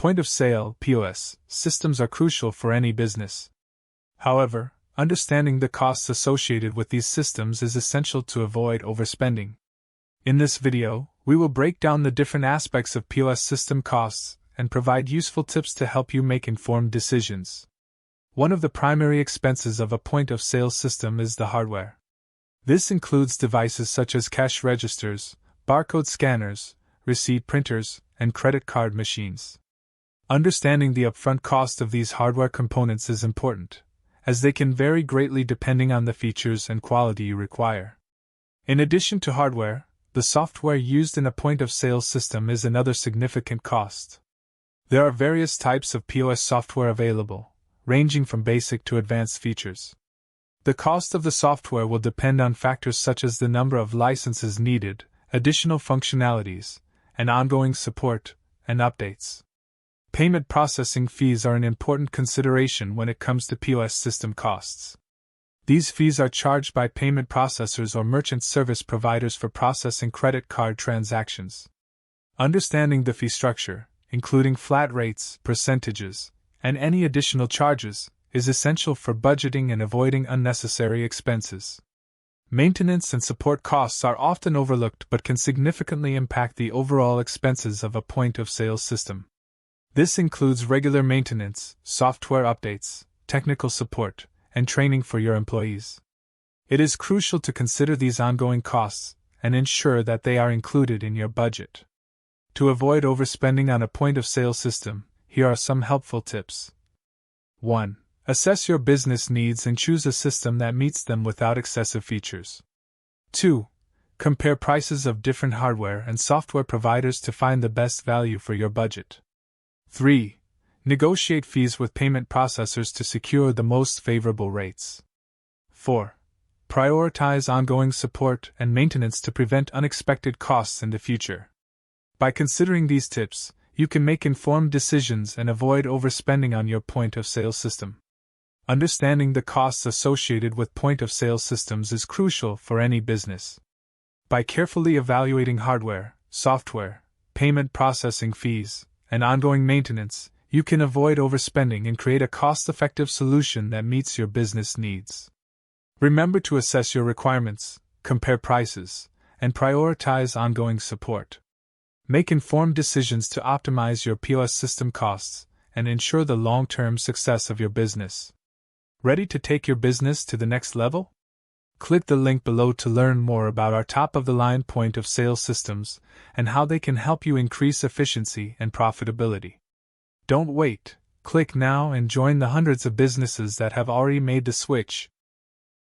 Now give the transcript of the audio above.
Point-of-sale (POS) systems are crucial for any business. However, understanding the costs associated with these systems is essential to avoid overspending. In this video, we will break down the different aspects of POS system costs and provide useful tips to help you make informed decisions. One of the primary expenses of a point-of-sale system is the hardware. This includes devices such as cash registers, barcode scanners, receipt printers, and credit card machines. Understanding the upfront cost of these hardware components is important, as they can vary greatly depending on the features and quality you require. In addition to hardware, the software used in a point-of-sale system is another significant cost. There are various types of POS software available, ranging from basic to advanced features. The cost of the software will depend on factors such as the number of licenses needed, additional functionalities, and ongoing support and updates. Payment processing fees are an important consideration when it comes to POS system costs. These fees are charged by payment processors or merchant service providers for processing credit card transactions. Understanding the fee structure, including flat rates, percentages, and any additional charges, is essential for budgeting and avoiding unnecessary expenses. Maintenance and support costs are often overlooked but can significantly impact the overall expenses of a point-of-sale system. This includes regular maintenance, software updates, technical support, and training for your employees. It is crucial to consider these ongoing costs and ensure that they are included in your budget. To avoid overspending on a point-of-sale system, here are some helpful tips. 1. Assess your business needs and choose a system that meets them without excessive features. 2. Compare prices of different hardware and software providers to find the best value for your budget. 3. Negotiate fees with payment processors to secure the most favorable rates. 4. Prioritize ongoing support and maintenance to prevent unexpected costs in the future. By considering these tips, you can make informed decisions and avoid overspending on your point-of-sale system. Understanding the costs associated with point-of-sale systems is crucial for any business. By carefully evaluating hardware, software, payment processing fees, and ongoing maintenance, you can avoid overspending and create a cost-effective solution that meets your business needs. Remember to assess your requirements, compare prices, and prioritize ongoing support. Make informed decisions to optimize your POS system costs and ensure the long-term success of your business. Ready to take your business to the next level? Click the link below to learn more about our top-of-the-line point-of-sale systems and how they can help you increase efficiency and profitability. Don't wait, click now and join the hundreds of businesses that have already made the switch